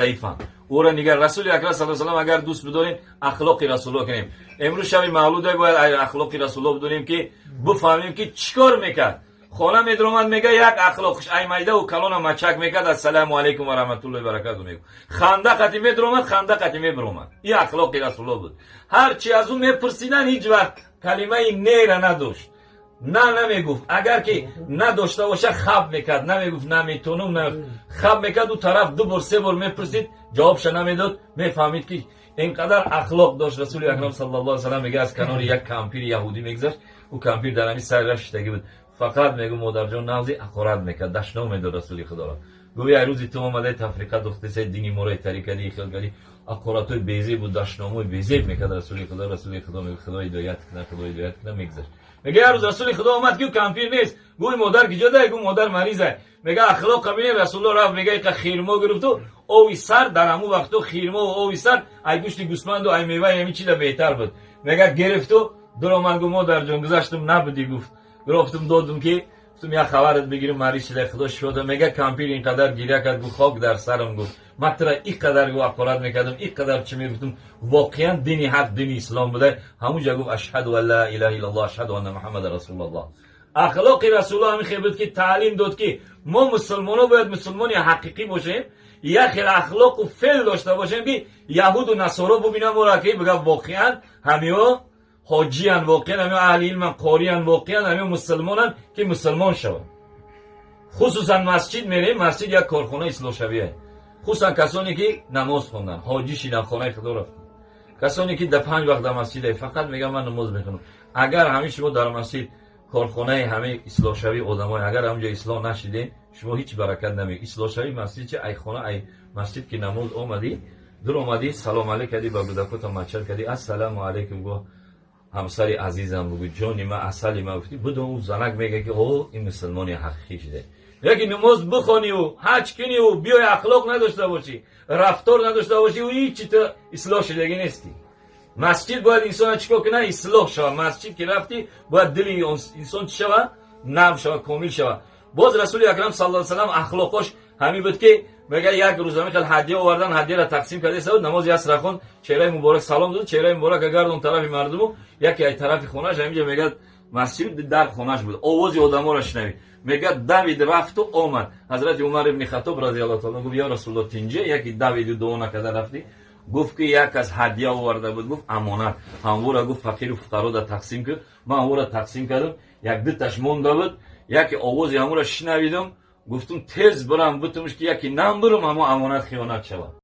ضعیفن. او را نگاه رسول اکرم صلی الله علیه و آله اگر دوست بداریم اخلاق رسول الله کنیم. امروز شب مولود باید اخلاق رسول الله بدونیم که بفهمیم که چیکار میکرد. خانه میدرومد میگه یک اخلاقش ایمیده و کلون مچک میکرد السلام علیکم و رحمت الله و برکاته میگه. خنده قتی میدرومد خنده قتی میبرومد. این اخلاق رسول الله بود. هر چی از اون میپرسیدن هیچ وقت کلمه نه را نداشت. نه نمیگفت. اگر که نداشته باشه خب میکرد. نمیگفت نمیتونم نه خب میکرد. دو طرف دو بار سه بار میپرسید جوابش نمیداد. میفهمید که اینقدر اخلاق داشت. رسول اکرم صلی الله علیه و سلم میگه از کنار یک کمپیر یهودی میگذشت. او کمپیر در همین سرش شتگی بود. فقط میگه مادر جان نازی اخورت میکرد. دشنو میداد رسول خدا را. گویا یه روزی تو اومده تفریقه دختر سه دینی مورای طریقه دی خلگری اخوراتوی بیزی بود دشناموی بیزی میکرد رسول خدا میگه خدا هدایت کنه میگذشت. میگه هر روز رسول خدا اومد که کمپیر نیست. گوی مادر کی جدا گو مادر مریضه. میگه اخلاق قبیل رسول الله رفت میگه که خیرمو گرفت و اوی سر در همون وقت خیرمو و اوی سر ای گوشت گوسفند و ای میوه همین چیزا بهتر بود. میگه گرفت و درآمد گو مادر جون گذاشتم نبودی گفت. گفتم دادم که گفتم یا خبرت بگیرم مریض شده خدا شد. میگه کمپیر اینقدر گریه کرد گو خاک در سرم گفت متر اینقدر گو اقرار میکردم اینقدر چه میگفتم واقعا دینی حق دینی اسلام بوده. همونجا گفت اشهد ان لا اله الا الله اشهد ان محمد رسول الله. اخلاق رسول الله همین بود که تعلیم داد که ما مسلمان‌ها باید مسلمانی حقیقی باشیم. یا خیر اخلاق و فعل داشته باشیم که یهود و نصارا ببینن ما را که بگن واقعا همیا حاجیان واقعا همیا اهل علم قاریان واقعا همیا مسلمانان که مسلمان شوند. خصوصا مسجد میریم مسجد یک کارخانه اصلاح شویه. خصوصا کسانی که نماز خوندن حاجی شیدن خانه خدا رفتن. کسانی که در 5 وقت در مسجد فقط میگن من نماز میخونم. اگر همه شما در مسجد کارخانه همه اصلاح شوی آدمای اگر اونجا اصلاح نشیدین شما هیچ برکت نمیگی. اصلاح شوی مسجد چه ای خانه ای مسجد که نماز اومدی در اومدی سلام علیک کردی با گودکوت مچل کردی السلام علیکم گو همسری عزیزم بگو جانی ما اصلی ما گفتی بدون اون زنک میگه که او این مسلمانی حقیقی شده. یکی نماز بخونی و حج کنی و بیای اخلاق نداشته باشی رفتار نداشته باشی و هیچ چیز اصلاح شدگی نیستی. مسجد باید انسان چیکار کنه اصلاح شود. مسجد که رفتی باید دل انسان چی شود نرم شود کامل شود. باز رسول اکرم صلی الله علیه و سلم اخلاقش همین بود که میگه یک روز میخواد هدیه آوردن هدیه را تقسیم کرده سود نماز عصر خوند چهره مبارک سلام داد چهره مبارک اگر اون طرف مردمو یکی ای طرف خونه‌اش همینجا میگه مسجد در خونه‌اش بود آواز آدما را شنوید. میگه دوید رفت و آمد. حضرت عمر ابن خطاب رضی الله تعالی گفت یا رسول الله تینجا یکی دوید دو نکرده رفتی. گفت که یک از هدیه آورده بود گفت امانت همورا گفت فقیر و فقرا را تقسیم کرد. من همورا تقسیم کردم یک دو تاش مونده بود یکی آواز همورا شنویدم گفتم تیز برم بتمش که یکی نم برم اما امانت خیانت شود.